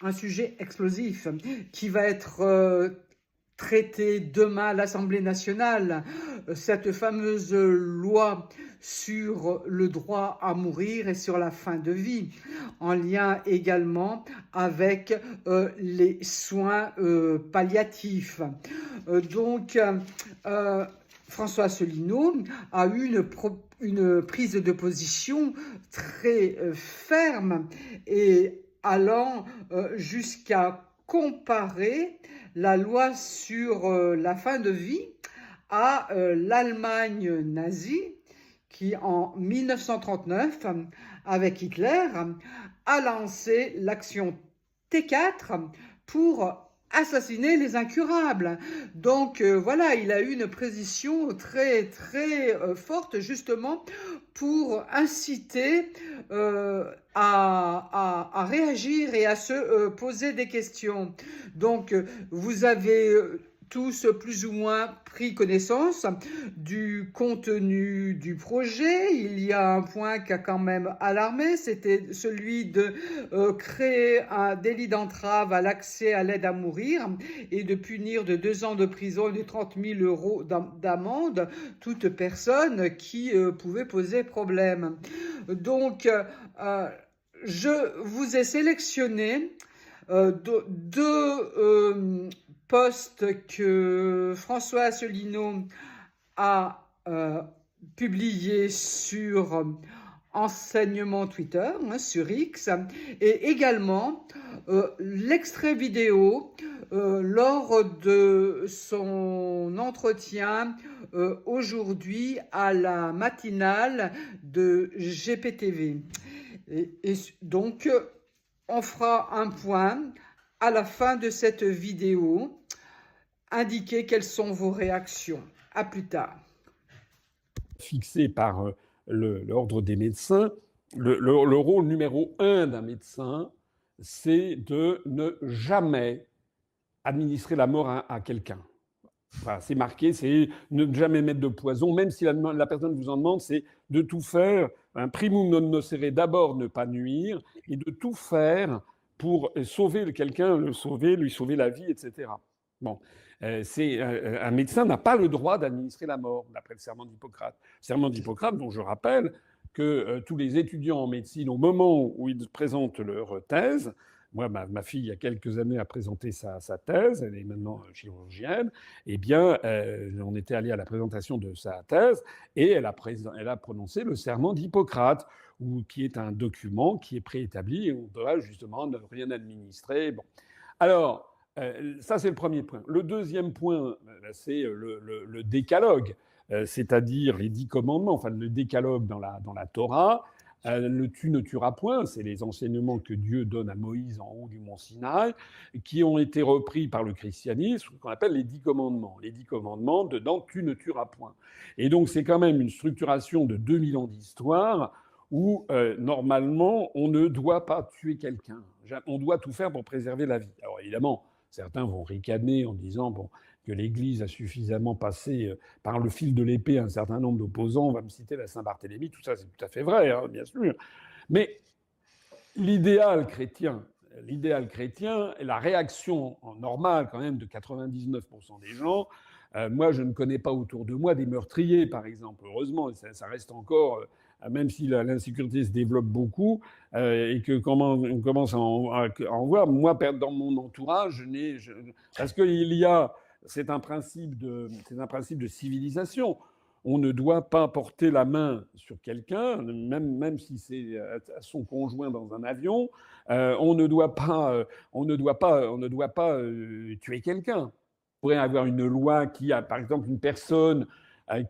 un sujet explosif qui va être traité demain à l'Assemblée nationale, cette fameuse loi sur le droit à mourir et sur la fin de vie, en lien également avec les soins palliatifs. Donc, François Asselineau a eu une prise de position très ferme et allant jusqu'à comparer la loi sur la fin de vie à l'Allemagne nazie qui, en 1939, avec Hitler, a lancé l'action T4 pour assassiner les incurables. Donc voilà, il a eu une position très très forte justement pour inciter à réagir et à se poser des questions. Donc vous avez tous plus ou moins pris connaissance du contenu du projet. Il y a un point qui a quand même alarmé, c'était celui de créer un délit d'entrave à l'accès à l'aide à mourir et de punir de 2 ans de prison et de 30 000 euros d'amende toute personne qui pouvait poser problème. Donc, je vous ai sélectionné deux posts que François Asselineau a publié sur enseignement Twitter, sur X, et également l'extrait vidéo lors de son entretien aujourd'hui à la matinale de GPTV. Et donc, on fera un point à la fin de cette vidéo. Indiquez quelles sont vos réactions. À plus tard. Fixé par l'ordre des médecins, le rôle numéro 1 d'un médecin, c'est de ne jamais administrer la mort à quelqu'un. Enfin, c'est marqué, c'est ne jamais mettre de poison, même si la personne vous en demande, c'est de tout faire. Un primum non nocere, d'abord ne pas nuire, et de tout faire pour sauver quelqu'un, le sauver, lui sauver la vie, etc. Bon, un médecin n'a pas le droit d'administrer la mort, d'après le serment d'Hippocrate. Le serment d'Hippocrate, dont je rappelle que tous les étudiants en médecine, au moment où ils présentent leur thèse, moi, ma fille, il y a quelques années, a présenté sa thèse, elle est maintenant chirurgienne, eh bien, on était allé à la présentation de sa thèse et elle a prononcé le serment d'Hippocrate, qui est un document qui est préétabli et on doit justement ne rien administrer. Bon. Alors, ça, c'est le premier point. Le deuxième point, c'est le décalogue, c'est-à-dire les 10 commandements, enfin le décalogue dans la Torah. Le tu ne tueras point, c'est les enseignements que Dieu donne à Moïse en haut du mont Sinaï, qui ont été repris par le christianisme, qu'on appelle les 10 commandements. Les 10 commandements, dedans, tu ne tueras point. Et donc, c'est quand même une structuration de 2000 ans d'histoire où, normalement, on ne doit pas tuer quelqu'un. On doit tout faire pour préserver la vie. Alors, évidemment, certains vont ricaner en disant bon, que l'Église a suffisamment passé par le fil de l'épée un certain nombre d'opposants. On va me citer la Saint-Barthélemy, tout ça, c'est tout à fait vrai, hein, bien sûr. Mais l'idéal chrétien, et la réaction normale quand même de 99% des gens, moi je ne connais pas autour de moi des meurtriers, par exemple. Heureusement, ça reste encore, même si l'insécurité se développe beaucoup, et que on commence à en voir, moi dans mon entourage, parce qu'il y a, c'est un principe de civilisation. On ne doit pas porter la main sur quelqu'un, même si c'est à son conjoint dans un avion. On ne doit pas tuer quelqu'un. On pourrait avoir une loi qui a, par exemple, une personne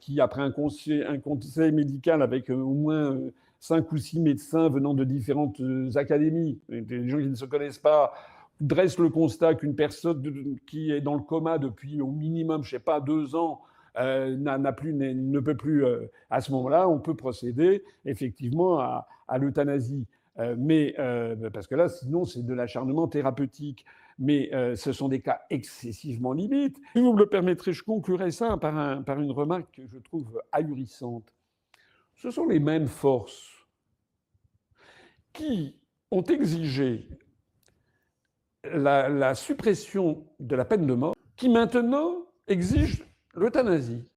qui, après un conseil médical avec au moins 5 ou 6 médecins venant de différentes académies, des gens qui ne se connaissent pas, dresse le constat qu'une personne qui est dans le coma depuis au minimum, je ne sais pas, 2 ans, ne peut plus, à ce moment-là, on peut procéder effectivement à l'euthanasie. Parce que là, sinon, c'est de l'acharnement thérapeutique. Mais ce sont des cas excessivement limites. Si vous me le permettrez, je conclurai ça par une remarque que je trouve ahurissante. Ce sont les mêmes forces qui ont exigé la suppression de la peine de mort qui maintenant exige l'euthanasie.